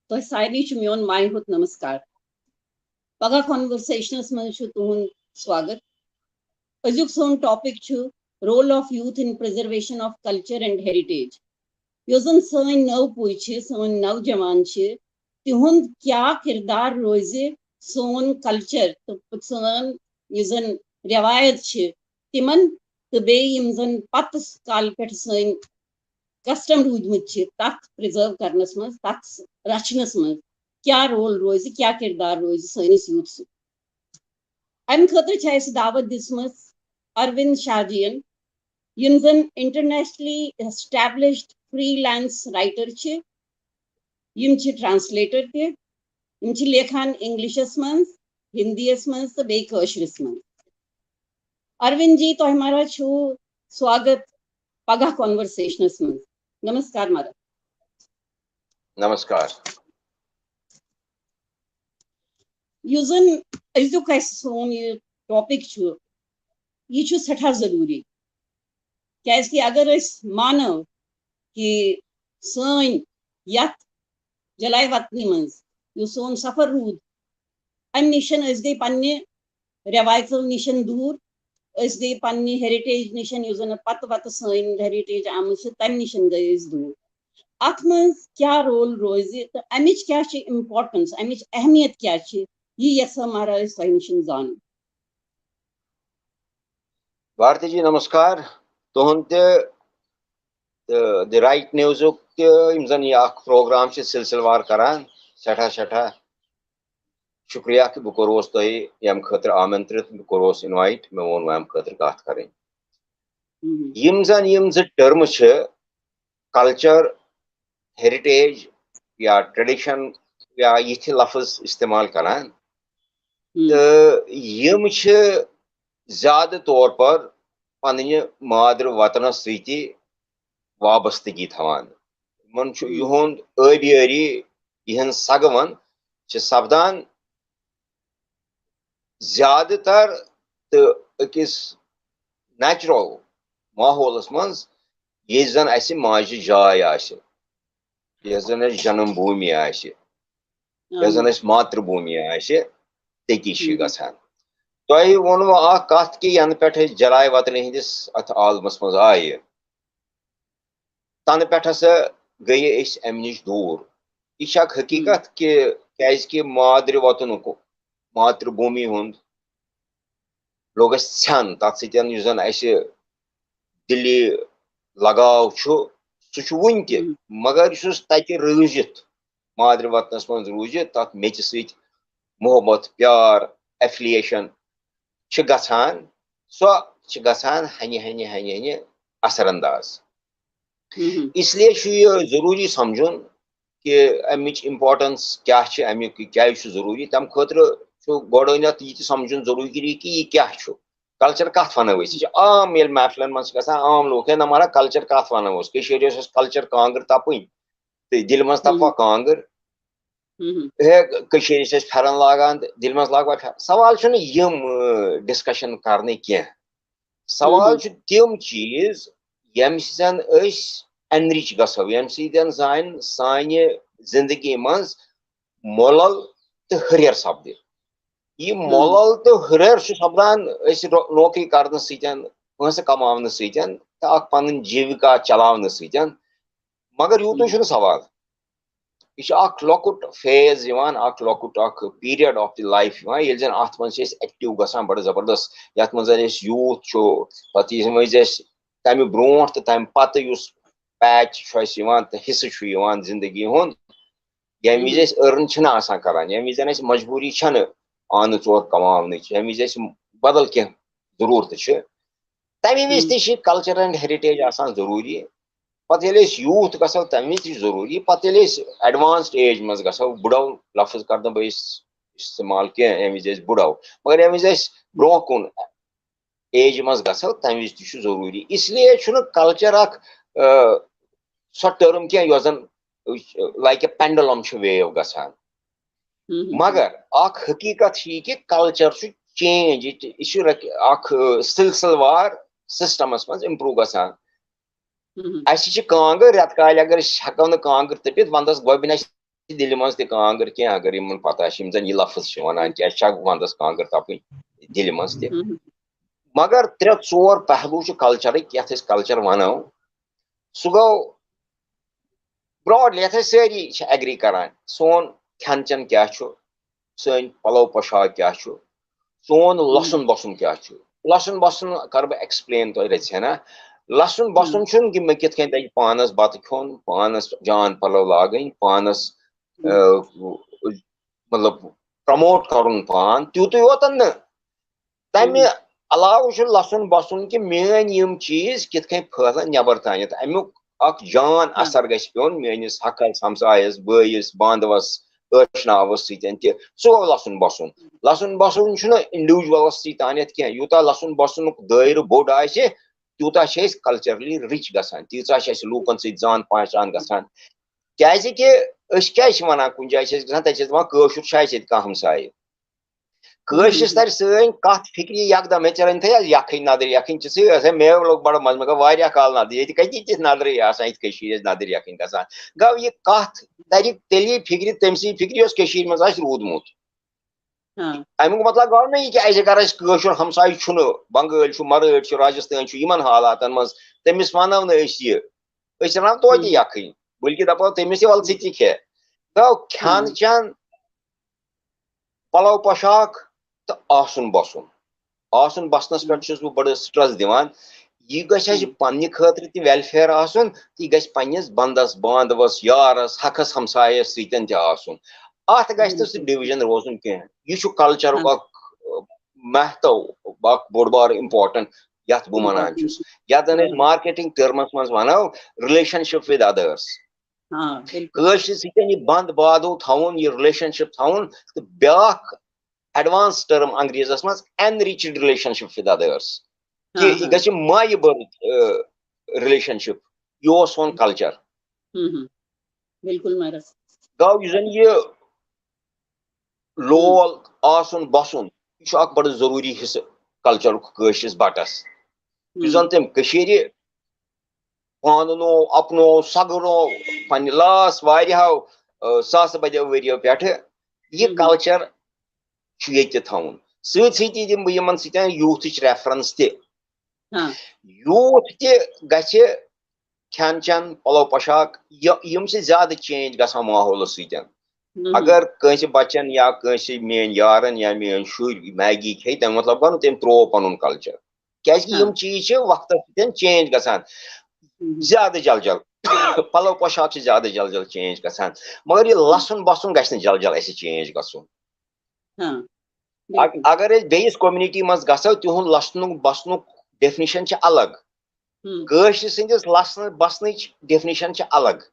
तो सारी मोन मायहुत नमस्कार पगह कॉन्वर्सेशनस में तुहद स्वागत अजुक सोन topic role of youth in preservation of culture and heritage यो जन सन नव पुई सन नौजवान तिहुंद क्या किरदार रोज सोन कल्चर तो सन यन रिवायत तिमन तो बेम जन पत काल पे सन कस्टम रूदमुत तथ प्रिजर्व करनस मज तथ रचनस मज क्या रोल रोज क्या किरदार रोज सैनिस यूथ अम खतर दावत दिसमस अरविंद शाह जीन यम जन इंटरनेशनली एस्टैब्लिश्ड फ्रीलांस राइटर यम ट्रांसलेटर तम लेखान इंग्लिशस मज हिंदीस मज तो बे कशरस मज अरविंद जी तो हमारा छु स्वागत पगह कॉन्वर्सेशनस मज नमस्कार मारा नमस्कार युजन अजुक सोन ये टॉपिक यह सठा जरूरी क्या अगर मानो कि सन यथ जलाय वतन मज यो सोन सफर रूद अम निशन गई पन्ने रवायतों निशन दूर गई पन्ने हेरिटेज निशन यो जन पत वत सन हेरिटेज आम तम निशन गई दूर अत मज क्या रोल रोज तो अमिच क्या इम्पोर्टेंस अमिच अहमियत क्या यह यसा मारा तह निशन जान भारती जी नमस्कार तुहद द राइट न्यूज़ुक जन यह प्रोग्राम सिलसिलवार करान सठा सठा शुक्रिया कि बह कोरोस तुह यम खतर आमंत्रित बह कोरोस इनवाइट मे वोन अम खतर कत करें यम जन टर्म कल्चर हेरिटेज या ट्रेडिशन या ये लफ्ज इस्तेमाल करान तो यम ज्यादा तौर पर पन्ने मादर वतन सती वाबस्तगी थवान मन युंद आबियारी यहन सगवन सपदान ज्यादातर तो अकिस नेचुरल माहौलस मज ये जन अस माज जाय यह जन जन्म भूमि यह जन मातृभूमि तती गसान तुह वोनव कत कि यन पे जलाय वतन हंदिस अथ आलमस मज आय तन पे हसा गई अम नश दूर यह हकीकत कि मादर वतन मातृभूमि हुंद लोग छन तथ सत जन अस दिली लगाव सह वन त मगर तत रूजित मादर वतनस मज रूजित तथ मेच सत मोहब्बत प्यार एफिलिएशन गसान सह गसान हनि हनि हनि हनि असरअंदाज इसलिए यह जरूरी समझुन कि अमिच इम्पोर्टेंस क्या अमुक क्या जरूरी तम खतर गोडनत यह समझुन जरूरी कि यह क्या कल्चर कत वनो आम ये महफिलन मज आम लोग ना मारा कल्चर कत वनो कल्चर कांगर तपन तो दिल मज तपवा कांगर फेरन लागान दिल मज लागवा सवाल यम डिस्कशन करने कह सवाल तम चीज यम एनरिच गो यम जान सान जिंदगी मज मोलल तो हरियर सपद यह मोलल तो हरियर सपदान नौकरी कर पैसे कमान पन जीविका चलावन मगर यूतन सवाल यह लकुट फेज लकुट पीरियड ऑफ द लाइफ ये जन अत मज एक्टिव गसान बड़ जबरदस्त ये मज यूथ पे तम ब्रो तो तम पत पैच तो हिस्सा जिंदगी हुंद यम विज अर्न करान यम विज मजबूरी आन चोर कमावन यम विज बदल कह जरूरत तमी विज कल्चर एंड हेरिटेज जरूरी पत यूथ गो तमी जरूरी पत एडवांस्ड एज मज गो बुढ़ो लफ्ज कर बह इस्तेमाल कह यम विज बुढ़ो मगर यम विज ब्रो कुन एज मज गो तम विज जरूरी इसलिए कल्चर सो टर्म कह जन लाइक ए पेंडुलम वेव गसान मगर हकीकत कि कल्चर चेंज यह सिलसिलवार सिस्टमस मज इम्प्रूव गसान कांगर रेत काल अगर हेको कांगर तपित वंदस गोबिन दिल मज कांगर क्या अगर इन पता जन यह लफ्ज वन क्या वंदस कांगर तपन दिल मज मगर 3-4 पहलू कल्चर ये कल्चर वनो सह गो ब्रॉडली ये सारी एग्री करान सोन खान चन क्या सन पलो पोशाक क्या सोन लसन बसन क्या लसन बसन कर बह एक्सप्लेन तो रहा ना लसन बसन कि मे कित पानस बत खोन पानस जान पलो लागन पानस मतलब प्रमोट कर पान तूत योतन न तमे अलाव लसन बसन कि मेन यम चीज कित फहलन नबर तान अमुक जान असर गस पेन मेनिस हकस हमसायस बयस बांधवस अशनावस सह गो लसन बसन इंडिविजुअलस तान कह यूता लसन बसन दायरे बोड़ आ तूता कल्चरली रिच गसान तीचा लूकन जान पहचान गसान क्या वन कुन जाए तशुर कह हमसाय कशिस तर सन कत फिक्री यकदम मे चलन थे यखन नदर यखन मे लोग बड़ा मज मे गो काल नदर ये कत नदर नदर यखन गसान गो यह कत तर तेली फिक्र तमसी फिक्र मज रूदमुत अमुक मतलब गो ना यह अगर कशुर हमसाय बंगाल मराठ राजस्थान इन हालात मज तमिस वनो ना तोत यखन बल्कि दपो तमिस वल खे गो खान चन पलो पोशाक तो आसन बसनस पे बड़ स्ट्रेस दिवान यह गि पन्ने खतर तह वेलफेयर आसन यह गि पन्निस बंदस बांधवस यारस हकस हमसायस सतन अत गि डिविजन रोजन कह यह कल्चर महत्व बोड़ बार इम्पोर्टेंट ये बह वनान यन मार्केटिंग टर्मस मज वनो रिलेशनशिप विद अदर्स कशर सतन यह बंद बादो थवन यह रिलेशनशिप थवन तो ब्या एडवांस टर्म अंग्रेजस मज एनरिच्ड रिलेशनशिप विद अदर्स कि यह गि माय बर्थ रिलेशनशिप यह सोन कल्चर गो जन यह लोल आसन बसन यह बड़ जरूरी हिस्से कल्चर कशरिस बटस जन तम पानो अपनो सगरो पन लास वारियाहो सास बदियो वरियो पे यह कल्चर ये थवन सती दिन बह सन यूथ रेफरेंस यूथ ति खान चन पलो पोशाक यम ज्यादा चेंज गसान माहौल सतन अगर कंस बच्चन या कंस मेन यारन या मेन शुर मैगी खे तम मतलब गो तम त्रो पन कल्चर क्या यम चीज वक्त सतन चेंज गसान ज्यादा जल जल पलो पोशाक ज्यादा जल जल चेंज गसान मगर यह लसन बसन गि जल जल चेंज गसन अगर बेस कम्युनिटी मज गो तिहुद लसन बसन डेफिनिशन अलग कशर सदिस लसन बसन डेफिनिशन अलग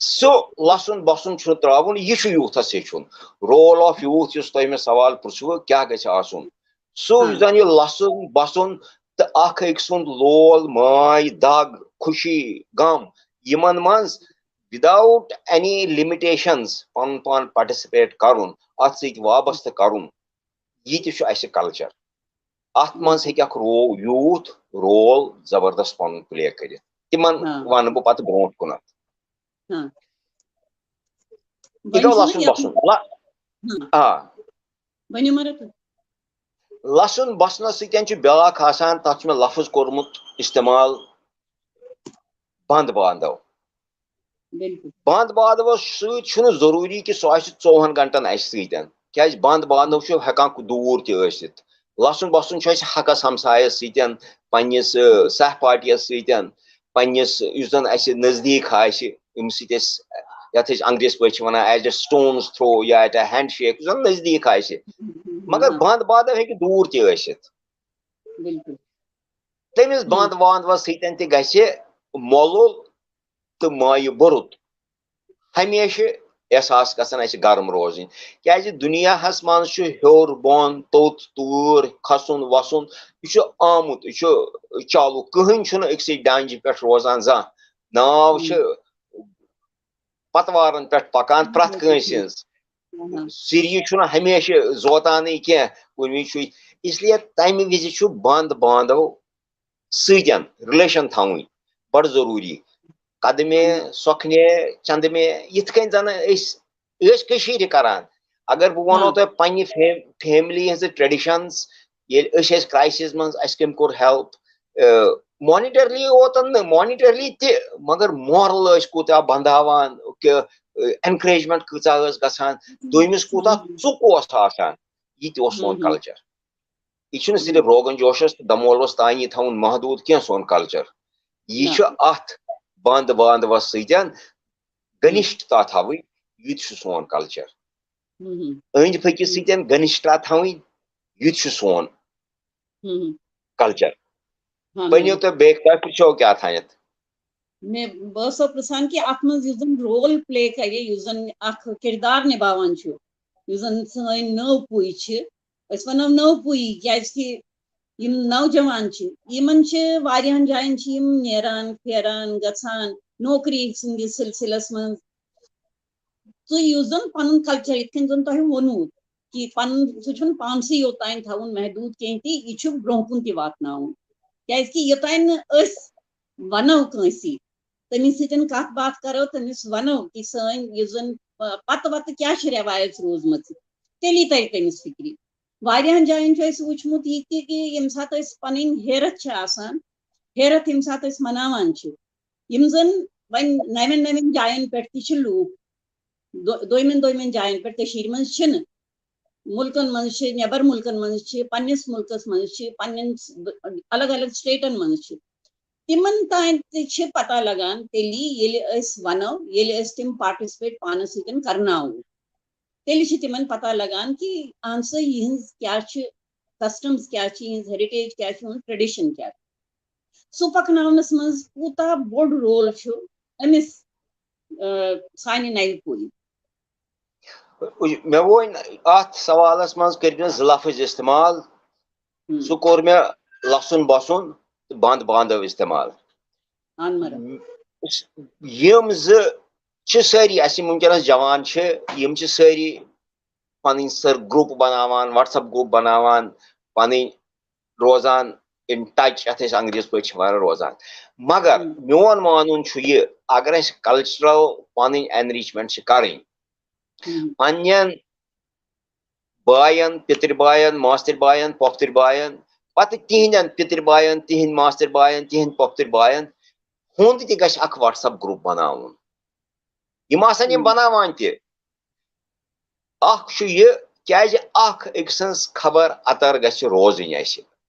सो लसन बसन त्रावन यह यूथस हेचुन रोल ऑफ यूथ तुम मे सवाल पुछो क्या गसन सो जन यह लसन बसन तो अख सुंद लोल माय दग खुशी गम यमन मज विदाउट एनी लिमिटेशंस पन पान पार्टिसिपेट करुन अत वाबस्त करुन यह कल्चर अत मज यूथ रोल जबरदस्त पन प्ले कर तिमन वन बह पे ब्रो कुन गो लसन बसन लसन बसन सतन ब्या तथ मे लफ्ज कोर्मुत इस्तेमाल बंद बांधव बंद बांधव सत जरूरी कि सह 24 घंटन सतन क्या बंद बांधव हेकान दूर तथ लसन बसन हकस हमसायस सतन पन्निस सहपाठियस सतन पन्निस जन नजदीक आम सत अंग्रेज पे one as a stone's throw या एट ए हैंड शेक जन नजदीक मगर बंद बांधव हे दूर तथ तमिस बंद बांधव सतन ग मोलुल तो माय बुरुत हमेशा एहसास गसान गर्म रोजन क्या दुनियाहस मज हर बोन तोत तूर खसन वसन यह आमुत यह चालू कहन अक्स डांज पे रोजान जा नाव पतवारन पे पकान प्रत कंस सिरी हमेशा जोतान कह कुन वि इसलिए तम विज बंद बांधव सतन रिलेशन थवन बड़ जरूरी कदमे सोखने चंदमे यिथ कन जन कशीर करान अगर बह वनो तो पन्ने फैमिली हज ट्रेडिशंस ये क्राइसिस मज कम कोर हेल्प मॉनिटरली ओतन मॉनिटरली ते मगर मोरल कूता बंधावान एनकरेजमेंट कचा गसान दोमिस कूता चुक आसान यह सोन कल्चर यह सिर्फ रोगन जोशस दमोलस तान थवन महदूद क्या सोन कल्चर यह अथ बंद बांधवस सतन घनिष्ठता थव यह सोन कल्चर अंद फकिस सतन घनिष्ठता थव यह सोन कल्चर बनो तो बेो क्या थानत मैं बसो प्रसान कि अत मज रोल प्ले करे किरदार निभावान सन नव पुई वनो नव पुई क्या नौजवान वारियान जायन नेरान फेरान गसान नौकरी सिंदिस सिलसिलस मज तो जन पन कल्चर इत जन तुम वोनू कि पन सह पानसी योतान थवन महदूद कह यह ब्रोह कुन वातन क्या योतान वनो कंसी तमिस सतन कत बात करो तमिस वनो कि सन जन पत वत क्या रवायत रोजम तेली तर तमिस फिक्री वारियान जायन वुचमुत यह कि यम सात पन हेरत हेरत यम सात मनावान यम जन वन नवन नवन जायन पे लूक दोयमन जायन पे मज मुल्कन मज नबर मुल्कन मज पन्निस मुल्कस मज पन्न अलग अलग स्टेटन मज तिमन तान पता लगान तेली वनो तिम पार्टिसिपेट पानस सतन करनाव तेली तिमन पता लगान कि अहम सा यहज क्या कस्टम्स क्या हेरिटेज क्या ट्रेडिशन क्या सह पकनस मज कूता बोड़ रोल अमिस सानि नव पुई मे वो अत सवालस मज कर लफ्ज इस्तेमाल सह कोर मे लसन बसन तो बंद बांधव इस्तेमाल यम सारी वनकस जवान यम सारी पन सर ग्रुप बनावान व्हाट्सएप ग्रुप बनावान पन रोजान इन टच अत अंग्रेज पे रोजान मगर मोन मानुन यह अगर कल्चरल पन एनरिचमेंट करें पन्न बायन पितर बायन मास्तर बायन पोख्तर बायन पत तिहन पितर बायन तिहन मास्तर बायन तिहन पोख्तर बायन हुंद तह गछ अख व्हाट्सएप ग्रुप बनावन यम आसन यम बनावान तह क्या अक सन्स खबर अतर गछ रोजन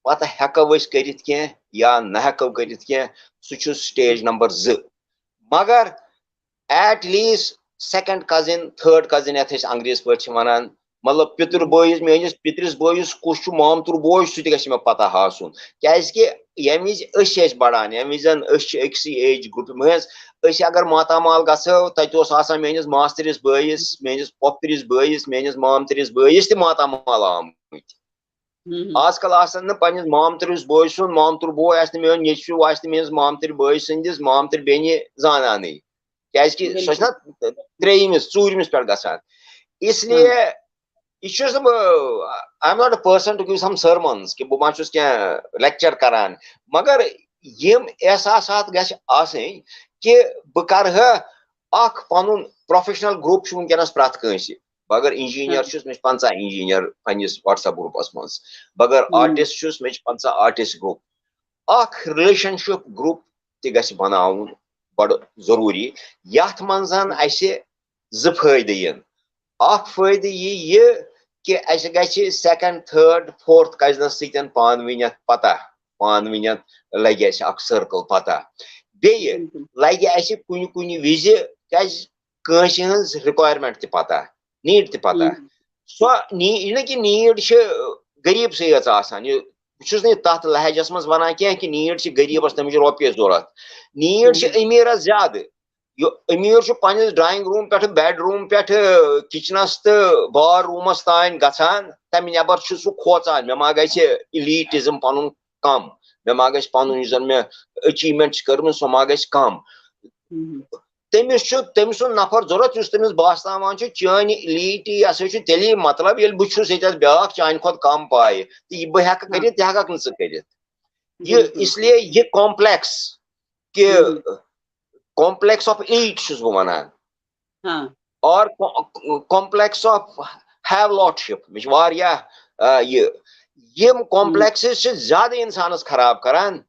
पत हेको करित कह या न हेको करित कह सह स्टेज नंबर 2 मगर at least second cousin third cousin यथ अंग्रेज पे वन मतलब पितर बोस मेस पितरस बोस कुछ मामतुर बोय सह गछ मे पता हासन क्या यम विज बढ़ान यम विज अक्सी एज ग्रुप मज अगर मातामाल गो तत मेस मास्तरस बोस मेस पोख्तरस बोस मेस मामतरस बोस तह मातामाल आमुत आजकल आसन पन्निस मामतरस बोय सुन मामतुर बोय मेन नेचु मेस मामतर बोय सन्दस मामतर बेने जानान क्या सह त्रेमिस चूरमिस पे गसान इसलिए I am not a person to give some sermons कि बह मा क्या लेक्चर करान मगर यम एहसासात गछ आसनी कि बह कर पन प्रोफेशनल ग्रुप वनकस प्रत कंस बगर इंजीनियर मे 50 इंजीनियर पन्निस व्हाट्सएप ग्रुपस मज बगर आर्टिस्ट मे 50 आर्टिस्ट ग्रुप रिलेशनशिप ग्रुप तह गछ बनावन बड़ जरूरी यथ मंजन जो फायदे यन फायदे यह कि गछ सेकंड थर्ड फोर्थ कजनस सतन पान वन पता पान वन लगे सर्कल पता बे लगे कुन कुन विज क्या रिक्वायरमेंट तह पता नीड तह पता सह कि नीड गरीब सत बह तथ लहजस मज वन कह कि नीड गरीबस तमिस रोपये जरूरत नीड अमीरस ज्यादा अमीर पन्निस ड्राइंग रूम पे बेड रूम पे किचनस तो बार रूमस तान गसान तम नबर सह खोचान मे मा गछ इलीटिज्म पन कम मे मा गछ पन मे अचीवमेंट कर्म सह मा गछ कम तमिस नफर जरूरत तमिस बासान चान इलीटी यह तेली मतलब ये बहुत ये ब्या चान खुद कम पाए तो बह कर हेक न कर इसलिए यह कॉम्प्लेक्स कि complex of elite छुस बह वनान हाँ or complex of have lordship मे छ वारियाह यम complexes छ ज्यादा इंसानस खराब करान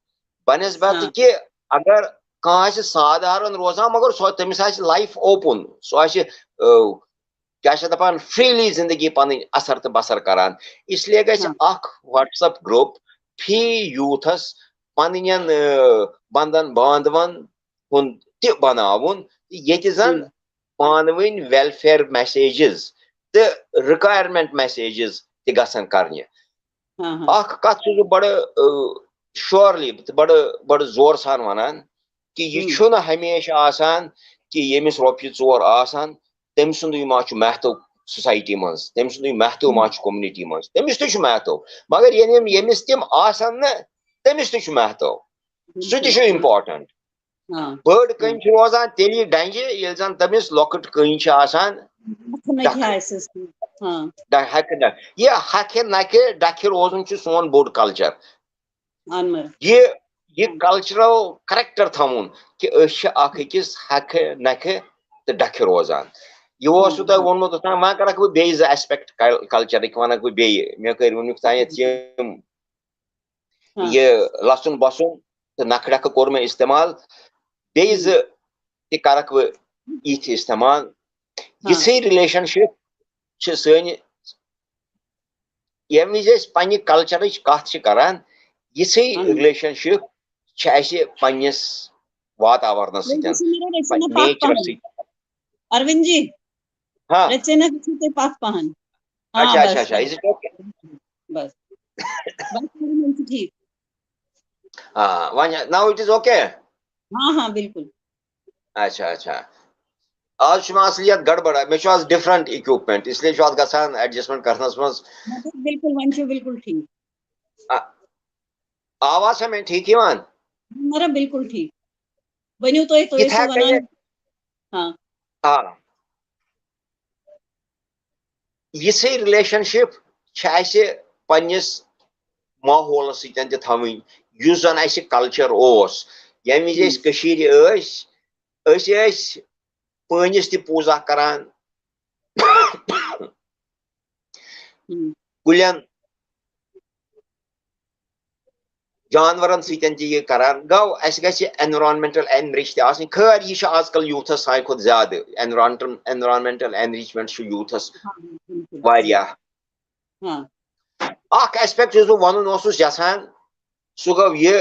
बनस्बत हाँ कि अगर कह साधारण रोजान मगर सो तमिस आसि लाइफ ओपन सो आसि क्या दपान फ्रीली जिंदगी पन असर तो बसर करान इसलिए गस हाँ व्हाट्सएप ग्रुप फी यूथस पन बंदन बांधवन हुन ति बनावन ये जन पानवन वेलफेयर मैसेजेस तो रिक्वायरमेंट मैसेजेस ति गसन करने हाँ हाँ कत बड़ श्योरली बड़ जोर सान वनान कि यह हमेशा आसान कि यमिस रोपये 4 आसान तम सुंद महत्व सोसाइटी मज तम सुंद महत्व कम्युनिटी मज तमिस तु महत्व मगर यमिस तम आसान न तमिस तु महत्व सह इम्पोर्टेंट बड़ कन रोजान तेल डंजे ये जन तमिस लॉकट कन आसान हक नक डख रोजन सोन बोड़ कल्चर ये कल्चरल करेक्टर थवन कि अकिस हक नख तो डख रोजान यह तुम वोनमुत वह कर बह बेज एस्पेक्ट कल्चर वन बे मे कर वुक तान यह लसन बसन तो नख डख कोर मे इस्तेमाल बेज कर बह इस्तेमाल यी रिलेशनशिप सन यम विज पन्ने कल्चर कत करान यी रिलेशनशिप पन्निस वातावरण नेचर अरविंद जी हाँ रचना पास पहन अच्छा हाँ अच्छा बस अच्छा इज इट ओके बस बस ठीक हाँ one now it is okay हाँ हाँ बिल्कुल अच्छा अच्छा आज असलियत गड़बड़ मे आज डिफरेंट इक्विपमेंट इसलिए गसान एडजस्टमेंट करनस मज बिल्कुल वन बिल्कुल ठीक आवाज है मैं ठीक यवान मेरा बिल्कुल ठीक वनु तो इथा कन हाँ हाँ यी रिलेशनशिप पन्निस माहौल सतन थवन युस जन कल्चर यम विज पनिस पूजा करान कुलन जानवरन सतन करान गो अस एनवायरमेंटल एनरिच खैर यह आजकल यूथस सारे खुद ज्यादा एनवायरमेंटल एनरिचमेंट यूथस वारियाह एस्पेक्ट वन यहान सह गो यह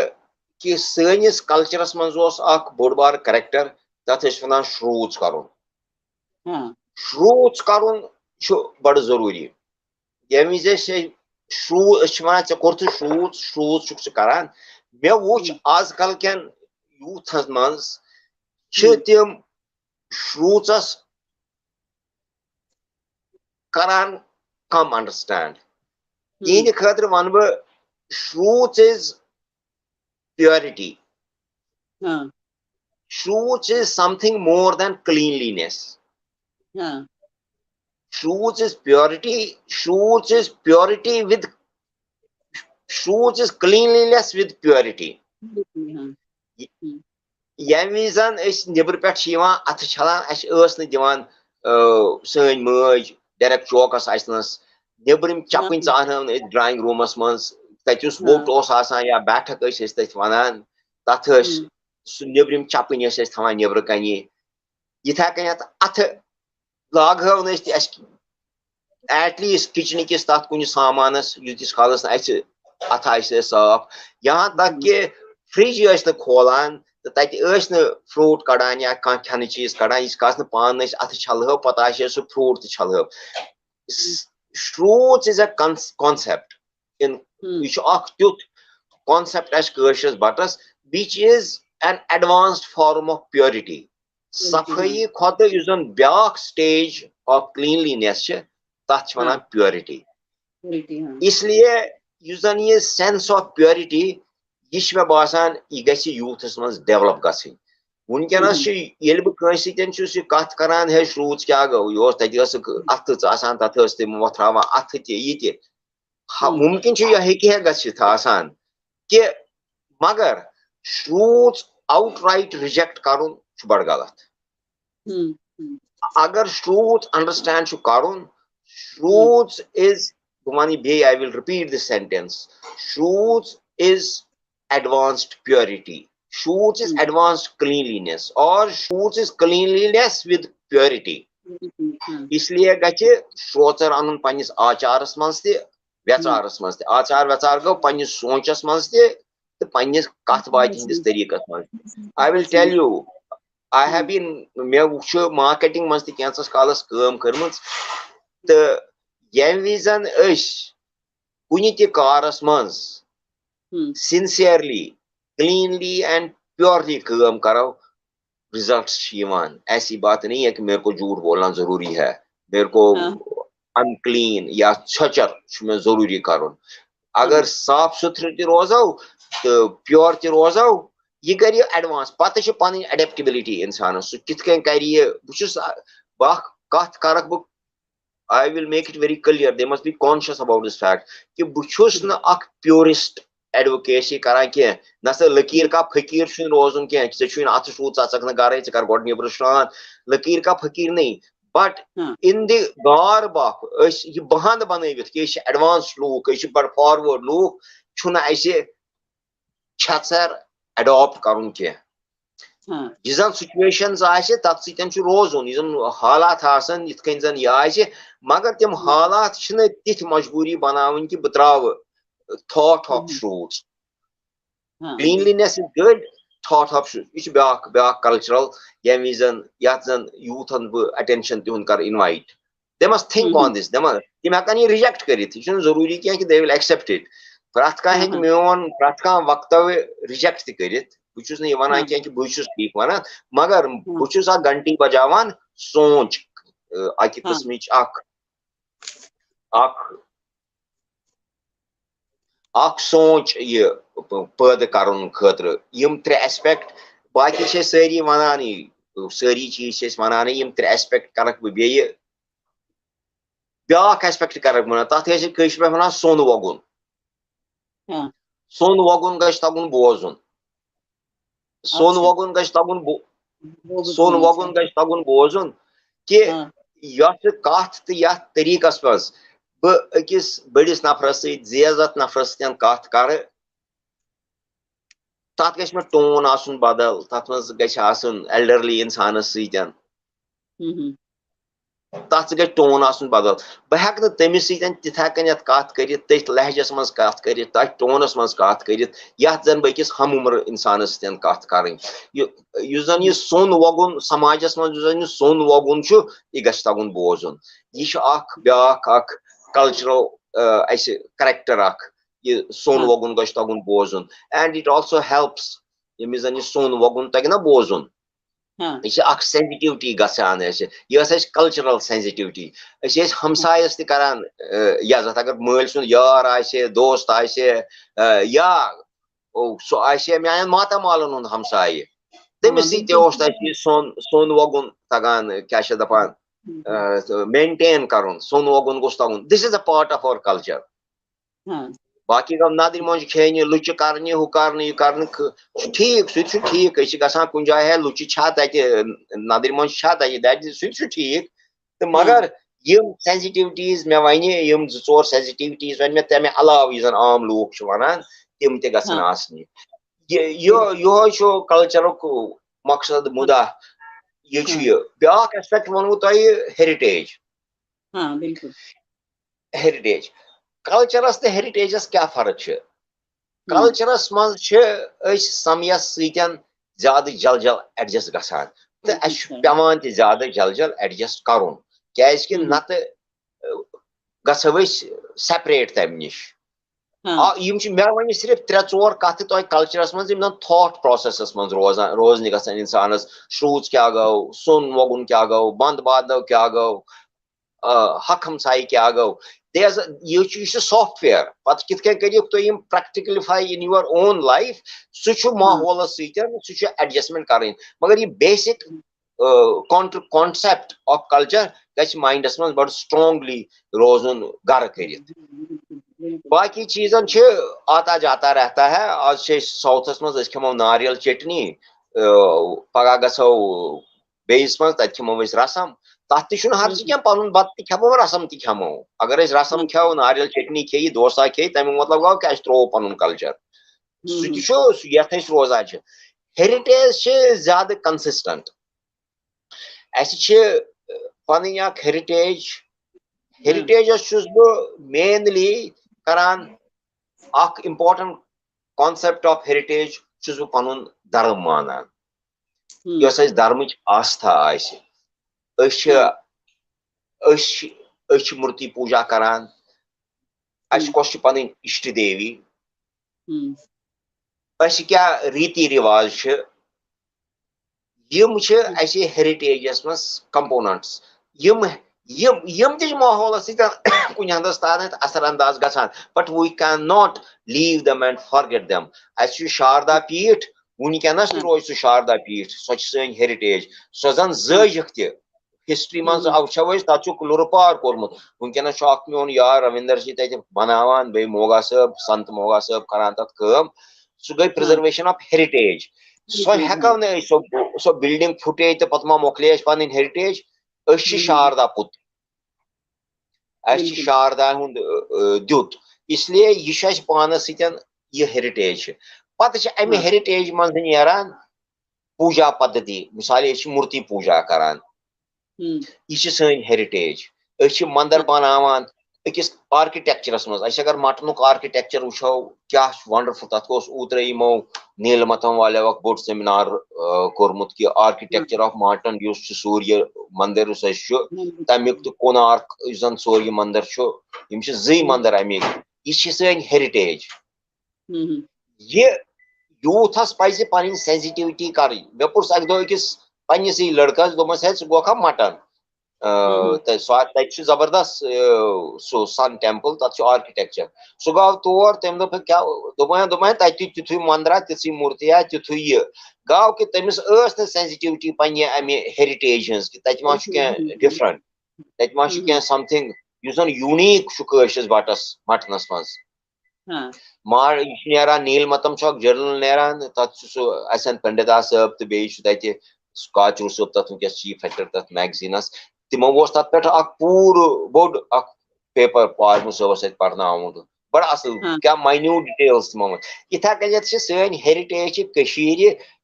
कि सनिस कल्चरस मज बोड़ बार करेक्टर तथ वन श्रूज कर श्रूज कर बड़ जरूरी यम विज श्रूज वन ऐ कोर श्रूज श्रूज करान मे वुच आजकल कन यूथस मज तम श्रूजस करान कम अंडरस्टैंड इन खतर वन बह श्रूज इज प्योरिटी श्रूज is something more than cleanliness श्रूज इज प्योरिटी श्रूज is purity with shoes is cleanliness with purity यम विजन नबर पे अथ छलान अस दिवान सन मज डायरेक्ट चौकस आसनस नबरम चपन चाहन ड्राइंग रूमस मज तथुस वोट या बैठक तथ वनान तथ नबरम चपन थवान नबर कन इथा कन अथ लागहवन एटलीस्ट किचन किस तथ कुछ सामानस यूतिस खालस अथ साफ यहाँ तक कि फ्रिज खोलान तो तत फ्रूट कड़ान या कह खन चीज कड़ान इस पान अथ छलह पता सह फ्रूट तो छलह श्रूज इज अ कॉन्सेप्ट इन यह तुथ कॉन्सेप्ट बटस which is an advanced form of purity सफाई खुद ब्या स्टेज ऑफ क्लीनलीनेस तथ वन प्योरिटी इसलिए यह सेंस ऑफ प्योरिटी यह मे बासान यह गि यूथस मज डेवलप गई वनकस बह कत करान है श्रूज क्या गो यह अथ तथ तम वथरान अथ यह मुमकिन यह कि मगर श्रूज आउट राइट रिजेक्ट कर बड़ गलत agar truth understand chu karun truth is I will repeat this sentence. Truth is advanced purity. Truth is advanced cleanliness, or truth is cleanliness with purity. इसलिए गचे श्रोतर अन पन्निस आचारस मज व्यचारस मज आचार व्यचार गो पन्निस सोचस मज तो पन्निस कथ बात हंदिस तरीकस मज I will tell you I have been मे वुच मार्केटिंग मज कैंसस कालस काम करमज तो यम विजन कुनि ते कारस मज सिंसियरली क्लीनली एंड प्योरली काम करो रिजल्ट ऐसी बात नहीं है कि मेरे को झूठ बोलना जरूरी है मेरे को अनक्लीन या छचर में जरूरी करो अगर साफ सुथरे ते रोजो तो प्योर ते रोजो ये कर एडवांस पत पन एडेप्टेबिलिटी इंसान सह कित कर बह कत कर I will make it very clear they must be conscious about this fact कि बहुस न प्योरिस्ट एडवोकेसी करान कह ना लकीर का फकीर रोजन कह अत शू चक गर कर गो नबर श्रान लकीर का फकीर नहीं बट इन द गार बाप बहन बनवित कि एडवांस लूक बड़ फॉरवर्ड लूक छर एडॉप्ट कर कह जन सिचुएशंस तथ सत रोजन हालात इत जन यह मगर तम हालात तिथ मजबूरी बनावन कि बह त्राव thought of truth. Cleanliness is good. Thought of truth. This is back cultural. Yam reason zan youth on attention to unkar invite. They must think on this. They must. कि मैं कहीं reject करी थी. इसमें जरूरी क्या है कि they will accept it. प्रात का है कि मैं उन प्रात का वक्तव्य reject थी करी थी. बुचुस नहीं वना क्या कि बुचुस speak वना. मगर बुचुस आ घंटी बजावन सोच आकी किस्मिच आख सोच ये पैदा करन खतर यम त्रे एस्पेक्ट बाकी सारी वनान सारी चीज वनान यम त्रे एस्पेक्ट करक बे ब्याक एस्पेक्ट करक वन तथ पे वन सोन वगुन गछ तगुन बोजुन सोन वगुन गछ तगुन बोजुन कि यथ कथ तो यथ तरीकस मज बकिस बड़िस नफरस जेजत नफरस कत कर तथ गछ टोन आसन बदल तथ मज गछ आसन एल्डरली इंसान सतन तथ गछ टोन आसन बदल बह हेक न तमिस तिथा कन कत कर तथ लहजस मज कत कर तथ टोनस मज कत कर यथ जन बकिस हम उम्र इंसान सतन कत कर जन यह सोन वगुन समाजस मज जन सोन वगुन यह गछ तगुन बोजुन यह ब्याक cultural character ये सोन वगुन गछ तगुन बोजुन and it also helps यमिस जन सोन वगुन तग ना बोजुन यह sensitivity गसान यह cultural sensitivity हमसायस त करान इज्जत अगर मल सुन यार आसे दोस्त आसे या सो आसे म्यान मातामालन हुंद हमसाय तमिस सत सोन वगुन तगान क्या दपान maintain Karan Son वगुन goes तगुन this is a part of our culture बाकी गम नादिर मंज खेन लुच करने हु करने यह करने ठीक सह ठीक गसान कुन जाय है लुच नादिर मंज सह ठीक तो मगर यम सेंसिटिविटीज मे वन यम जोर सेंसिटिविटीज वन मे तमे अलाव यह आम लूक वनान तम ते गसन आसनी यो कल्चरक मकसद मुदा ये ब्याक एस्पेक्ट वनू तुह हेरिटेज हेरिटेज कल्चरस तो हेरिटेजस क्या फर्क कल्चरस मज समयस सतन ज्यादा जल जल एडजस्ट गसान तो पेवान ज्यादा जल जल एडजस्ट कर क्या नत गो सेपरेट तम नश मे वन सिर्फ 3-4 कथ तुम कल्चरस मज थॉट प्रोसेस मज रोजन गसान इंसानस श्रूज क्या गो सोन वगुन क्या गो बंद बादव क्या गो हक हमसाई क्या गो यह सॉफ्टवेयर पत कित करियो तुम प्रैक्टिकलिफाई इन योर ओन लाइफ सह माहौल सतन सह एडजस्टमेंट कर मगर यह बेसिक कॉन्सेप्ट ऑफ कल्चर गछ माइंडस मज बड़ स्ट्रांगली रोजन गर कर बाकी चीजन आता जाता रहता है आज साउथस मज खमो नारियल चटनी पगह गो बेस मज तत खमो रसम तथ तु हर्ज क्या पन बत खमो रसम तमो अगर रसम खो नारियल चटनी खे दोसा खे तमिक मतलब गो कि त्रो पन कल्चर सह ये रोजान हेरिटेज ज्यादा कंसिस्टेंट पन हेरिटेज हेरिटेजस मेनली करान इम्पोर्टेंट कॉन्सेप्ट ऑफ हेरिटेज पन धर्म मानान यस धर्मच आस्था मूर्ति पूजा करान कस पन इष्ट देवी क्या रीति रिवाज हेरिटेजस मज कंपोनेंट्स माहौल कुन हदस तान असर अंदाज गसान but we can not leave them and forget them Sharada पीठ वनकस रोज सह शारदा पीठ सह हेरिटेज सह जन जख हिस्ट्री मज तक लुरपार कोर्मुत वनकस मोन यार रविंदर जी तक बनावान बे मोगा साहब संत मोगा साहब करान तथ कम सह गई प्रिजर्वेशन ऑफ हेरिटेज सह हेको सह बिल्डिंग फुटे तो पत मोकले पन हेरिटेज शारदा पुत शारदा हुंद द्युत इसलिए यह पानस यह हेरिटेज पत अमे हेरिटेज मज नेरान पूजा पद्धति मिसाल मूर्ति पूजा करान यह सन हेरिटेज मंदिर बनावान अकिस आर्किटेक्चरस मज अगर मटनुक आर्किटेक्चर वो क्या वंडरफुल तथ ओत्र यमो नीलमतम वाले बोड़ सेमिनार कोर्मुत कि आर्किटेक्चर ऑफ मटन सूर्य मंदिर तमिक तो कोनार्क जन सूर्य मंदिर जी मंदिर अमिक यह सन हेरिटेज ये यूथस पज पन सेंसिटिविटी कर मे पुस अक दो अकिस पन्निस लड़कस दोपस है सह गोखा मटन तत जबरदस्त सो सन टेम्पल तथ आर्किटेक्चर सह गो तौर तम दोप क्या दोपन तत तिथु मंदिर ति मूर्तिया तिथु यह गो कि तमिस सेंसिटिविटी पन्ने अमे हेरिटेज हज कि तत क्या डिफरेंट तत क्या समथिंग यूनिक कशस मटनस मज मार नेरान नीलमतम जर्नल नेरान तथ पंडिता साहब तो बे काचरू साहब तथ वनकस चीफ एडिटर तथ मैगजीनस तमो तथ पे पूर बोड़ पेपर पार्मू साहबस पर्नामुत बड़ असल क्या माइन्यूट डिटेल्स तमो इथा कन सन हेरिटेज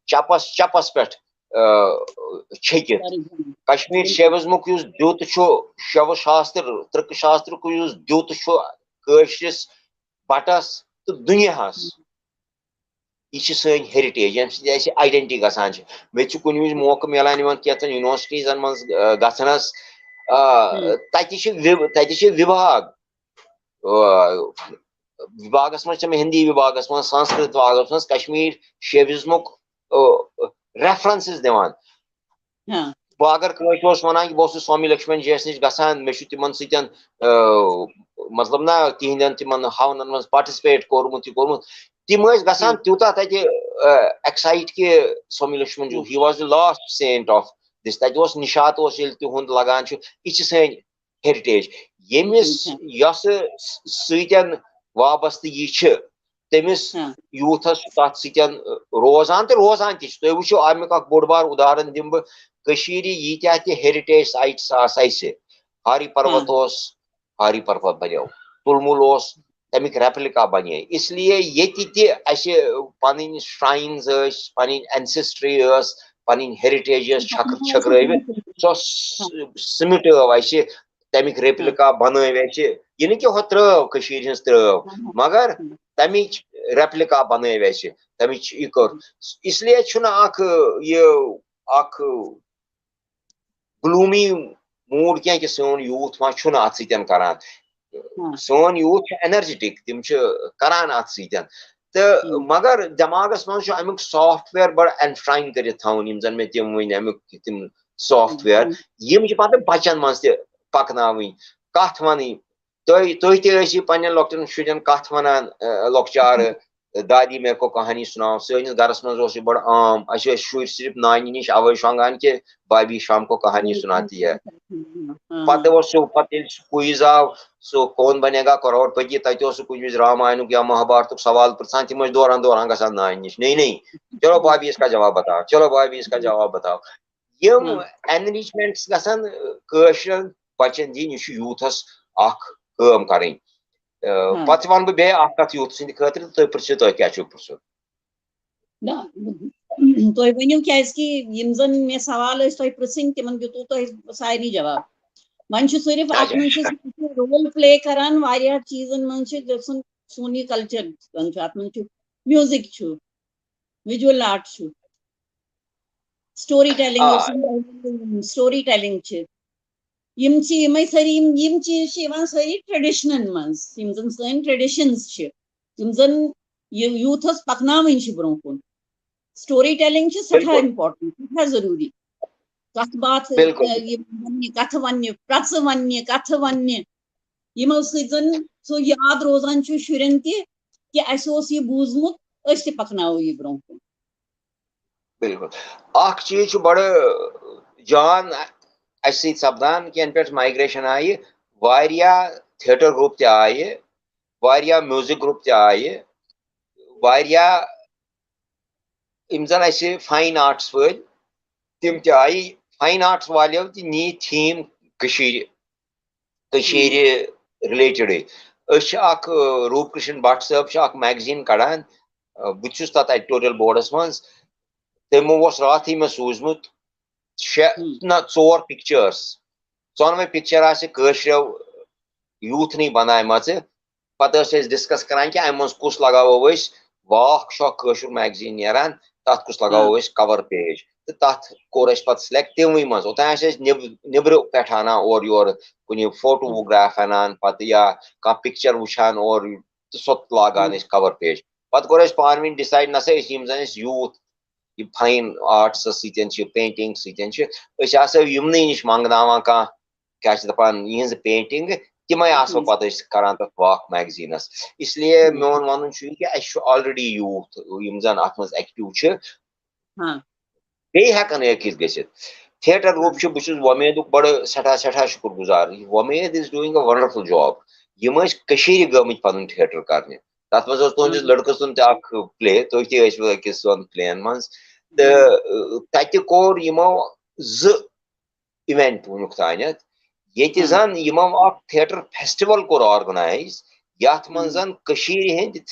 चपस चपस पे छकित कश्मीर शेविज्मुक द्युत शव शास्त्र तृक शास्त्र द्युत कशरिस बटस तो दुनियास यह सन हेरिटेज ये आइडेंटिटी गसान मे कुन वि मौका मिलान कैन यूनिवर्सिटीजन मज गसनस तत विभाग विभागस मज हिंदी विभागस मज संस्कृत विभागस मज कश्मीर शेविज्मुक रेफरेंसेस दिवान बह अगर कस वन कि बहुत स्वामी लक्ष्मण जी नश गसान मे तिमन सतन मतलब ना तिहंदन तिमन हवनन मज पार्टिसिपेट कोर्मुत तिम गसान तूता तत एक्साइट कि Swami Lakshman ji he was the last saint of this तत निशात तिहुंद लगान यह सन हेरिटेज यमिस सतन वाबस्तगी तमिस यूथस तथ सतन रोजान तो रोजान तुम वो अमुक बोड़ बार उदाहरण दिम बह यीत्या हेरिटेज साइट्स हारी पर्वत हारी पर्वत बनो तुलमुल तमिक रेप्लिका बने इसलिए ये पन श्राइन्स पन एंसेस्ट्री पन हेरिटेज छकरावित समिटव तमिक रेप्लिका बनव यह कि त्रव त्रव मगर तमिच रेप्लिका बनव तमिच यह कर इसलिए ग्लूमी मूड क्या कि सोन यूथ मा अत सतन करान सोन यूथ एनर्जेटिक तिम करान अत सतन तो मगर दिमागस मज अमुक सॉफ्टवेयर बड़ एनश्राइन कर थवन जन मे तिम वन अमुक तिम सॉफ्टवेयर यम पे बचन मज पकन कथ वन तुम पन्न लॉकटन शुन कथ वनान लॉकचार दादी मेरे को कहानी सुनाओ सैनिस गरस मज बड़ आम शुर सिर्फ नानी निश अवे शंगान कि भाभी शाम को कहानी सुनाती है पता वो सो पता क्विज आव सो कौन बनेगा करोड़पति तत कुछ रामायण या महाभारत सवाल पृछान तम दौरान दौरान गसान नान निश नहीं चलो भाभी इसका जवाब बताओ चलो भाभी इसका जवाब बताओ यम एनरिचमेंट्स गसान कशर बचन दिन यह यूथस कम करें पत वन बे कत यूथ सद खतर तुम पृछो तुम क्या पृछुन तुम वनो क्या मे सवाल पृछन तिमन दितु तुम सारे जवाब वन सिर्फ अत रोल प्ले करान वारिया चीजन मन सोन यह कल्चर अत music visual art storytelling यम चीज सारी ट्रेडिशनन मन सन ट्रेडिशंस यूथस पकनावन ब्रो कुन स्टोरी टेलिंग सठा इम्पोर्टेंट सठा जरूरी कथ बात कथ वन प्रच वन कथ वन यमो सो याद रोजान शुरन कि अस बूजमुत अस पकनावो यह ब्रो कुन बिल्कुल अख चीज बड़ जान अस सपदान कि पे माइग्रेशन आई वारिया थिएटर ग्रुप ते आये वारिया म्यूजिक ग्रुप ते आये वारिया इम जन अस फाइन आर्ट्स वल तिम ते आई फाइन आर्ट्स वालों ती नी थीम रिलेटेड रूप कृष्ण भट्ट साहब मैगजीन कड़ान बहुत तथ एडिटोरियल बोर्डस मज तमो रात ही मे सूजमुत 4 पिक्चर्स चौनवे पिक्चर आशो यूथ नहीं बनाए पता डिस्कस करान कि अम कुस लगावो वाक शौक मैगजीन नारान तथ कुस लगावो कवर पेज तो तथ कोर पे सिलेक्ट तमवे मज ओतान निब्र पे आना और योर कुछ फोटोग्राफ अनान पत या कह पिक्चर वुचान और सो लागान कवर पेज पत कोर पान वन डिसाइड नसा जन यूथ फाइन आर्ट्स सतन पेंटिंग सतन यमन नश मंगना कह क्या दपान यह पेंटिंग तमें आसो पत करान तथ वाक मैगजीनस इसलिए मोन वन कि ऑलरेडी यूथ यम जन अत मज एक्टिव बे हेकन अकिस गसित थिएटर ग्रुप बहुत वमेद बड़ सठा सठा शुक्रगुजार वमेद is doing a wonderful job यम गमित पन थिएटर करने तथ मज तुहस लड़क सुन प्ले तुम तकिस प्लेन मज तो कोर यमो इवेंट वुनुक तानत ये जन यमो थिएटर फेस्टिवल कोर ऑर्गेनाइज यथ मज हंद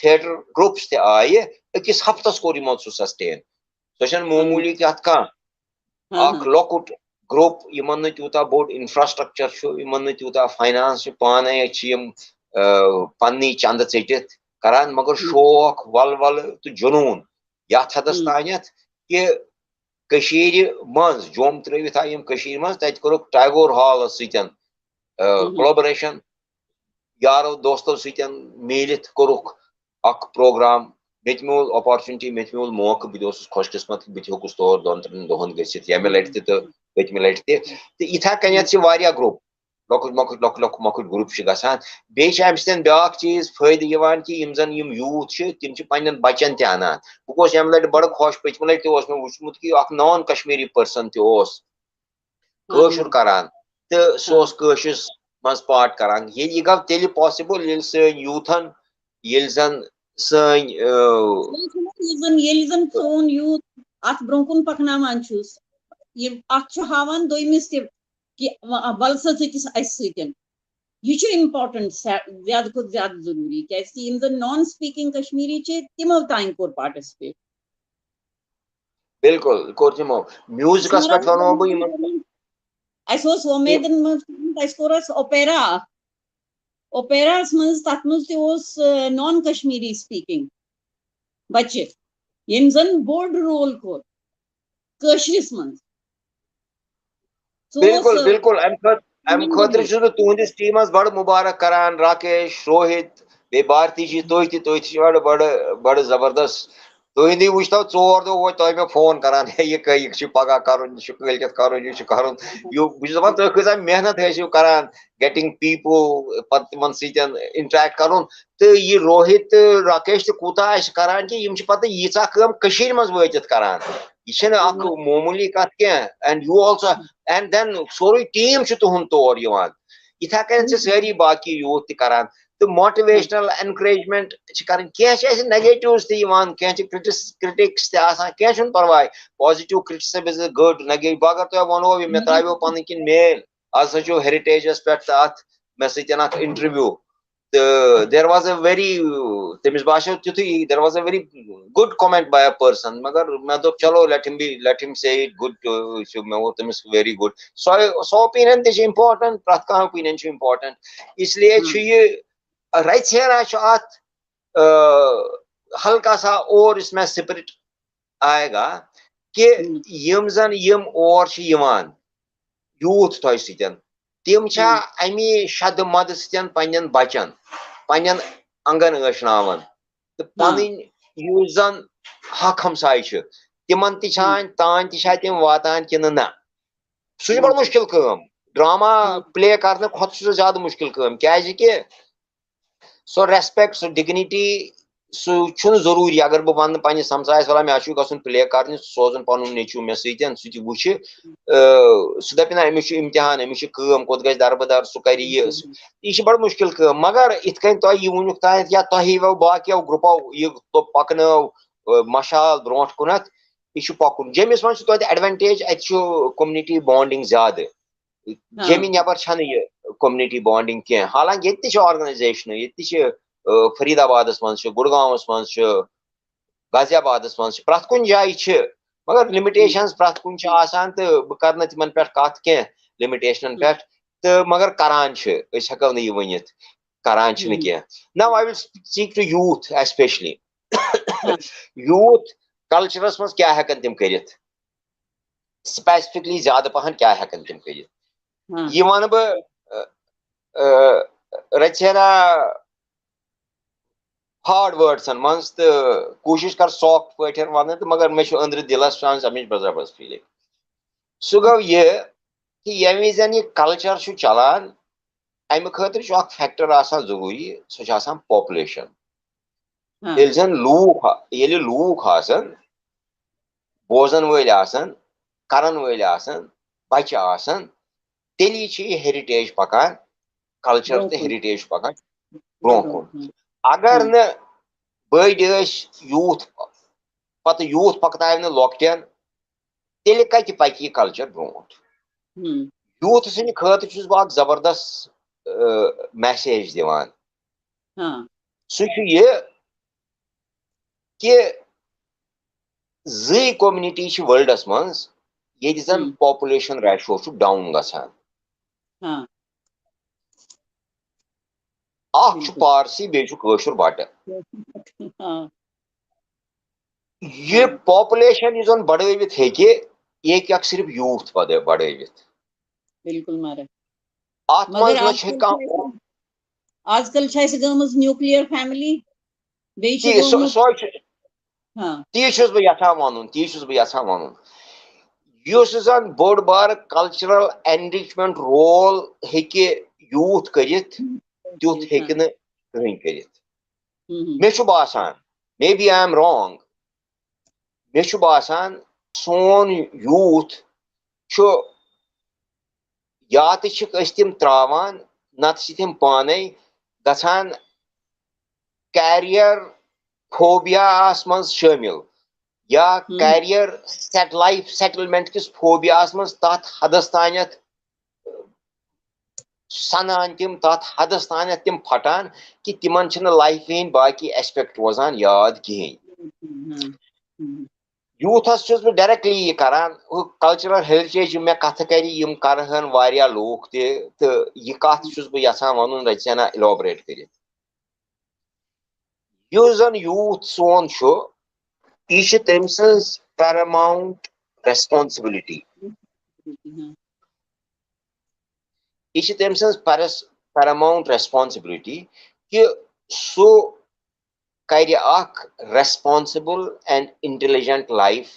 थिएटर ग्रुप्स ते आये अकिस हफ्तस कोर यमो सस्टेन सो मामूली कत कह लकुट ग्रुप यमन तूता बोड़ इंफ्रास्ट्रक्चर यमन तूता फाइनांस पाने पन्नी चंद टित करान मगर शौक वल वल तो जुनून यथ हदस तानत कि मज जोम त्रित मज तत कोरुक टैगोर हॉल सतन कोलैबोरेशन यारो दोस्तों सतन मिलित कोरुक अख प्रोग्राम मे मूल अपॉर्चुनिटी मे मूल मौक बहुत खुशकिस्मत बह होकुस तौर 2-3 दोहन गसित यमे लटि तो पतमे लटि तो इथा कनत ग्रुप लकुट मकुट ग्रुप गसान अम सतन ब्या चीज फायदे कि जन यूथ तम पन्न बचन ते अनान बह यम लटि बड़ खुश पतमे लटि मे वुचमुत कि नॉन कश्मीरी पर्सन तशुर करान तो सह मज पार्ट करान यह गो तेल पॉसिबल ये सन यूथन ये जन सन सोन यूथ अत ब्रो कुन पकनावान हावान दोमिस कि वल सा चकिस सतन यह इम्पोर्टेंट ज्यादा खुद ज्यादा जरूरी क्या नॉन स्पीकिंग कश्मीरी तमो तान कोर पार्टिसिपेट बिल्कुल कोर तमो म्यूजिकस पे वनो बह वमेदन मज कोर ओपेरास मज तथ मज नॉन कश्मीरी स्पीकिंग बच्चे यम जन बोड़ रोल कोर कशरिस मज बिल्कुल बिल्कुल अम खतर तुहंदिस टीमस बड़ मुबारक करान राकेश रोहित बे भारती जी तुह बड़ जबरदस्त तुहंदी वुचतो 4 दो वो तुम फोन करान यह पगह कर कर तुम कह मेहनत करान गेटिंग पीपल पे तिमन सतन इंटरेक्ट कर तो यह रोहित राकेश तो कूता करान कि पत यीचा कम मज वातित करान Yeh chhe na ak momuli kat kya, and you also, and then sorry team chu tuhun tor yiwan. Itha kan se sari baki youth ti karan. The motivational encouragement chi karan kya che negatives ti yiwan, kya che critics ti asan, kya chun parwai. Positive criticism is good, negative bagar to wano vi metrayo panikin mail as such heritage aspect at message and interview. There was a very there was a very good comment by a person. Magar main to chalo let him say it good. Is very good. So opinion is important. Pratka opinion is important. इसलिए ये right here आशात हल्का सा और इसमें spirit आएगा कि यम जन यम और शियमान youth तो इसीजन Tim cha ami shad mad sityan panyan bachan panyan angan ashnawan the panin usan hakam saichu timan ti chan tan ti shatim watan kinna suj bad mushkil kam drama play karne khot se zyada mushkil kam kya ki so respect so dignity so chun zaruri agar bu ban pani samsayas wala me achu gasun play karni sozun panun nechu me sityan suti wuchi sudapina emish imtihan emish kam kod gaj darbadar sukari ish bad mushkil kam magar itkain to yunuk ta ya to hi va baki grupo ye to pakna mashal bront kunat ish pakun jemis man to advantage achu community bonding zyada jemin yabar chhan ye community bonding ke halan yetti organization yetti Faridabadas manch, Gurgaon's manch, Ghaziabad's manch, prat kun jai chhe magar limitations prat kun cha asan te karna timan pet kat ke limitation pet te magar karan chhe is hakal nahi vanit karan chhe ke now I will speak to youth especially youth cultures mas kya hekan tim karit specifically zyada pahan kya hekan tim karit ye man ba rachena hard words and once the कोशिश कर soft pointer वाने तो मगर मैं show अंदर दिलास chance Amy's बजाबस feeling सुगव ये कि ये मीज़न ये culture शो चलान आई में खतर शो एक factor आसान ज़रूरी सो आसान population इल्ज़न लूक आसान बोझन वाले आसान करन वाले आसान बच्चे आसान तेली ची heritage पकान culture ते heritage पकान ब्रोंको अगर न बड़ी youth पता youth पकता है न lockdown तेले का कि पाकी culture ब्रोंट youth से नि खत चुज बाग जबरदस्त message दिवान सुच ये कि ज़ी community ची world as मन्स ये जिसन population ratio छु down गसान आख छु पारसी बेचु कोशुर बाटा ये पॉपुलेशन इज ऑन बड़े विथ है कि ये क्या सिर्फ यूथ पदे बड़े विथ बिल्कुल मारे आत्मा आजकल छाइस गमस न्यूक्लियर फैमिली बेचु हां तीशुस बे यथा वानुन युस जन बोड बार कल्चरल एनरिचमेंट रोल है कि यूथ करित यूथ है कि न कहीं करित मे छु बासान maybe I am wrong मे छु बासान सोन यूथ छु या तिम त्रावान नत तिम पाने गसान कैरियर फोबिया मन शामिल या कैरियर लाइफ सेटलमेंट किस फोबिया मन तथ हदस तानत सनान तिम तथ हदस तानत तिम फटान कि तिमन लाइफ इन बाकी एस्पेक्ट रोजान याद कहें यूथस डायरेक्टली ये करान कल्चरल हेरिटेज मे कथ कर करहन वारिया लोग तो यह कथ यहां वन रचना इलाबरेट कर जन यूथ सोन यह तम सज पैरामाउंट रेस्पॉन्सिबिलिटी यह तम सज पैरामाउंट रेस्पॉन्सिबिलिटी कि सो कर responsible and intelligent life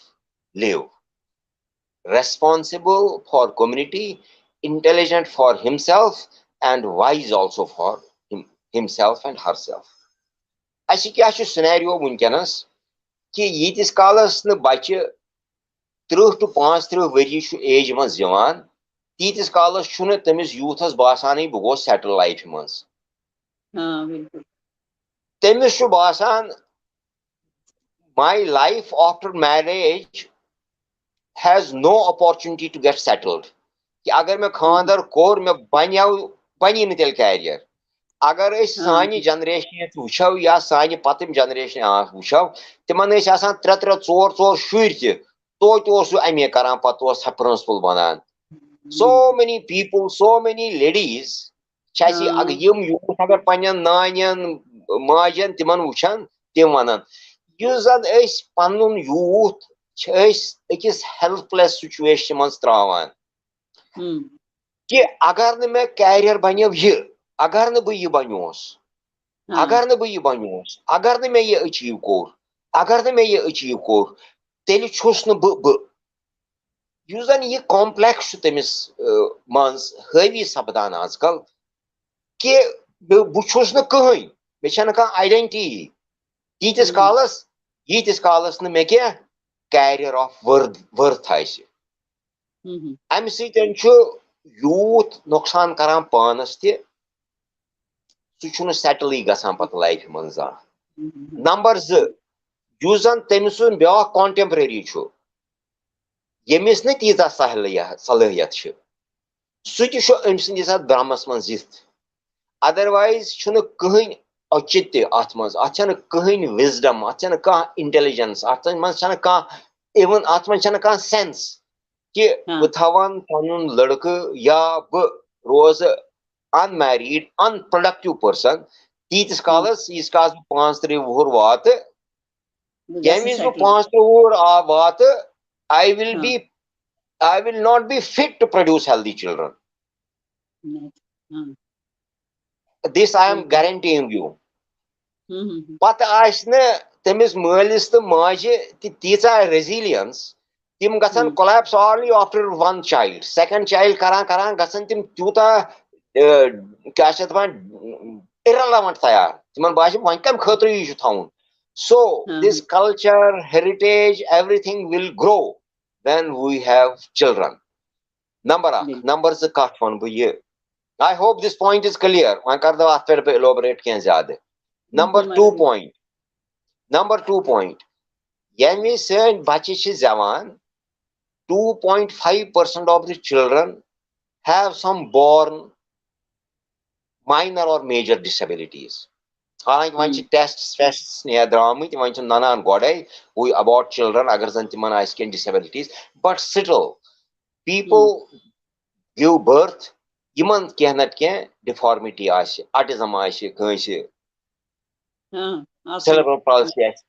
live responsible for community intelligent for himself and wise also for himself and herself asi kya scenario वुनकनस कि यीतिस कालस न बच्चे 30 to 35 ؤری چھُ ایج منٛز یِوان تیٖتِس کالس چھُنہٕ تٔمِس یوٗتھس باسانٕے بہٕ گوٚوس سیٹل لایفہِ منٛز تٔمِس چھُ باسان my life after marriage has no opportunity to get settled کہ اگر مےٚ خاندر کوٚر مےٚ بنی نہٕ تیٚلہِ کیریر اگر أسۍ سانہِ جنریشنہِ وٕچھو یا سانہِ پتِم جنریشنہِ وٕچھو تِمن ٲسۍ آسان 3 4 شُرۍ تہِ توتہِ اوس سُہ ایم اے کران پتہٕ اوس سۄ پرنسپل بنان so many people so many ladies چھِ اَسہِ یِم یوٗتھ اگر پننٮ۪ن نانٮ۪ن ماجٮ۪ن تِمن وٕچھن تِم ونان یُس زن أسۍ پنُن یوٗتھ چھِ أسۍ أکِس ہیلپلیس سچویشن منٛز تراوان کہِ اگر نہٕ مےٚ کیریر بنیو یہِ اگر نہٕ بہٕ یہِ بنیوس اگر نہٕ بہٕ یہِ بنیوس اگر نہٕ مےٚ یہِ أچیٖو کوٚر اگر نہٕ مےٚ یہِ أچیٖو کوٚر تیٚلہِ چھُس نہٕ بہٕ یُس زن یہِ کمپلیکس چھُ تٔمِس منٛز حٲوی سپدان آز کل کہِ بہٕ چھُس نہٕ کٕہٕنۍ مےٚ چھنہٕ کانٛہہ آیڈنٹی ییٖتِس کالس نہٕ مےٚ کینٛہہ کیریر آف ؤرتھ آسہِ امہِ سۭتۍ چھُ یوٗتھ نۄقصان کران پانس تہِ سُہ چھُنہٕ سیٹلٕے گژھان پتہٕ لایفہِ منٛز زانٛہہ نمبر 2 یُس زن تٔمۍ سُنٛد بیاکھ کانٹمپرری چھُ ییٚمِس نہٕ تیٖژاہ صلٲحیت چھِ سُہ تہِ چھُ أمۍ سٕنٛدِس اتھ برٛمس منٛز یِتھ ادروایز چھُنہٕ کٕہٕنۍ اوچِت تہِ اتھ منٛز اتھ چھنہٕ کٕہٕنۍ وِزڈم اتھ چھنہٕ کانٛہہ انٹیلِجنس اتھ منٛز چھنہٕ کانٛہہ اِوٕن اتھ منٛز چھنہٕ کانٛہہ سینس کہِ بہٕ تھاوان پنُن لڑکہٕ یا بہٕ روزٕ ان میریٖڈ ان پروڈکٹِو پٔرسن تیٖتِس کالس ییٖتِس کالس بہٕ 35 وُہُر واتہٕ ییٚمہِ وِزِ بہٕ 35 وُہُر واتہٕ I will not be fit to produce healthy children. This I am guaranteeing you. پتہٕ آسہِ نہٕ تٔمِس مٲلِس تہٕ ماجہِ تہِ تیٖژاہ ریزیلینس تِم گژھن collapse only after 1 child 2nd child کران گژھن تِم تیوٗتاہ کیاہ چھِ دپان irrelevant تیار تِمن باسہِ وۄنۍ کمہِ خٲطرٕ یہِ چھُ تھاوُن so this culture heritage everything will grow when we have children. Number 2 کتھ وَنہٕ بہٕ یہِ I hope this point is clear. وۄنۍ کر دو اتھ پٮ۪ٹھ بہٕ elaborate کینٛہہ زیادٕ. Number 2 point ییٚمہِ وِزِ سٲنۍ بچہِ چھِ زٮ۪وان 2.5% of the children have some born minor or major disabilities. حالانکہِ وۄنۍ چھِ ٹیسٹس نیرِ درٛامٕتۍ وۄنۍ چھِ ننان گۄڈے about children اگر زن تِمن آسہِ کینٛہہ disabilities but still people give birth یِمن کینٛہہ نتہٕ کینٛہہ ڈِفارمِٹی آسہِ آٹِزم آسہِ کٲنٛسہِ سیربرل پالسی آسہِ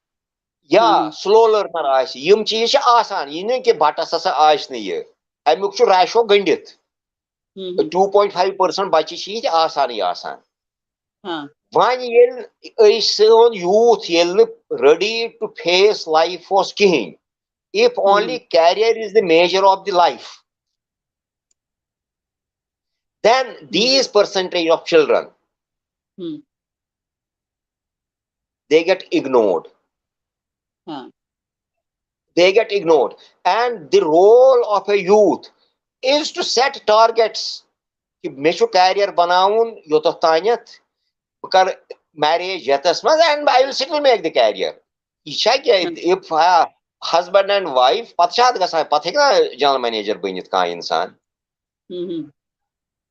یا سلو لٔرنر آسہِ یِم چیٖز چھِ آسان یہِ نہٕ کہِ بٹس ہسا آسہِ نہٕ یہِ امیُک چھُ ریشو گٔنڈِتھ 2.5% بچہِ چھِ ییٚتہِ آسانٕے آسان وۄنۍ ییٚلہِ أسۍ سون یوٗتھ ییٚلہِ نہٕ ریڈی ٹُو فیس لایف اوس کِہینۍ if only career is the measure of the life then these percentage of children they get ignored and the role of a youth is to set targets کہ مےٚ چھُ career بناوُن یوٚتتھ تانٮ۪تھ بہٕ کرٕ marriage یتس منٛز and I will still make the career یہِ چھا کہِ if husband and wife پتہٕ چھا اتھ گژھان پتہٕ ہیٚکہِ نا جنرل منیجر بٔنِتھ کانٛہہ انسان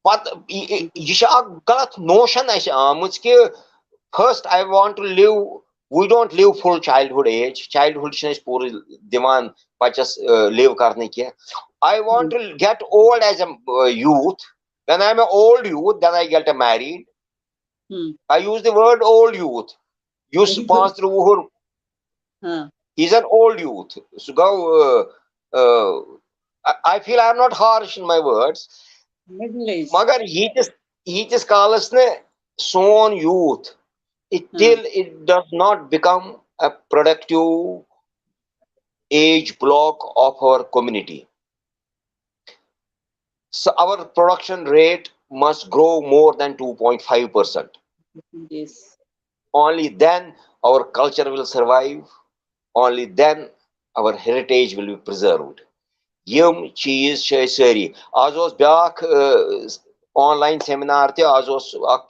پتہٕ یہِ چھِ اکھ غلط نوشن اسہِ آمٕژ کہِ first I want to live we don't live full childhood age childhood چھِنہٕ أسۍ پوٗرٕ دِوان بچس live کرنہٕ کینٛہہ I want to get old as a youth when I am an old youth then I get married I use the word old youth یُس 35 وُہُر he's an old youth سُہ گوٚو I feel I am not harsh in my words مگر ییٖتِس calls نہٕ سون youth till it does not become a productive age block of our community so our production rate must grow more than 2.5%. Only then our culture will survive only then our heritage will be preserved यम चीज सारी आज ब्याख online seminar ते आज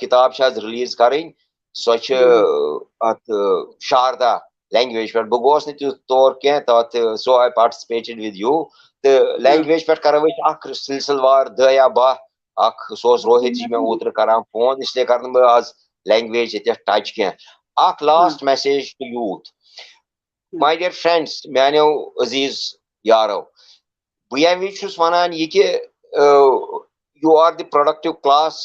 किताब release करें सो Sharda language पे बह गोस तौर कह तथ सो आई पार्टिसिपेटेड विद यू तो लैंग्वेज पे करो सिलसिलवार 2 या 2 सो रोहित जी मैं ओतर करान फोन इसलिए कर बह आज लैंग्वेज ये टच कह last message to youth my dear friends मानो अजीज यारो बह वन यह you are the productive class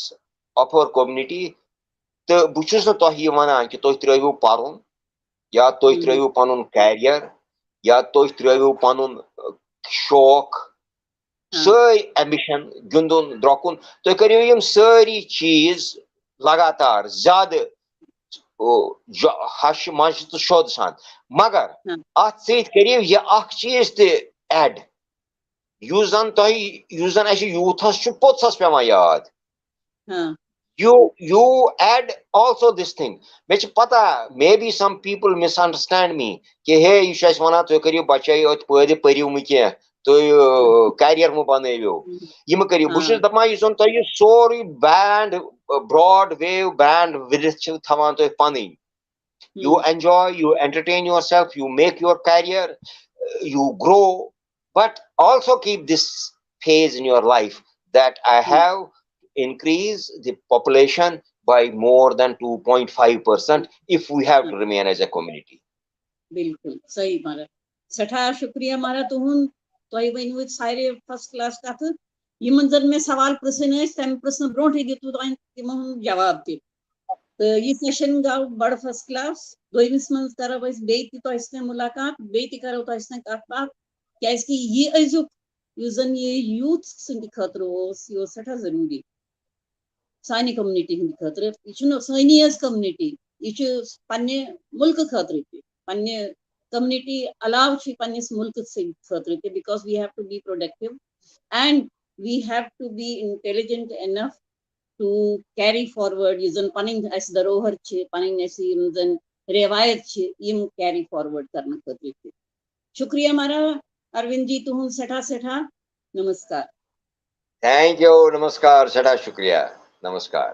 of our community तो बुछुस न तोह यह वन कि तुह त्रो पर्न या तुह त्रो पन कैरियर या तुह त्रो पन शौक सारी एम्बिशन गिंदुन द्रोकुन तुह करियो यम सारी चीज लगातार ज्यादा हश मज तो शोद सान मगर अत सत करियो यह चीज ते ऐड युस जन यूथस पोत्सस पेवान याद you add also this thing मे पता maybe some people misunderstand me कि हे यह वन तुम करियो बच्चे पैद परू कह तुम कैरियर मो बनवो यह करियो बहुत दपान यह तुम sorry band broad wave band विदिथ थवान तुम पन you enjoy, you entertain yourself, you make your career, you grow, but also keep this phase in your life that I have increase the population by more than 2.5% if we have to remain as a community. बिल्कुल सही मारा सठा शुक्रिया मारा तुहुन तोय वनु सारे first class कथ Yemen जन में सवाल प्रश्न तम प्रश्न ब्रोट दितु तिम जवाब दि तो यह सेशन गो बड़ फर्स्ट क्लास दोमिस मन करो बे तह मुलाकात बे करो तह कत बात क्या यह अजुक जन ये यूथ सद खतर यह सठा जरूरी सानी कम्युनिटी हंद खतर यह सानी कम्युनिटी यह पन्ने मुल्क खतर पन्ने कम्युनिटी अलाव पन्निस मुल्क खतर because we have to be productive and we have to be intelligent enough to carry forward यह जन पन धरोहर पन जन रेवायत यम carry forward करने खतर शुक्रिया मारा अरविंद जी तुहद सठा सठा नमस्कार थैंक यू नमस्कार सठा शुक्रिया नमस्कार।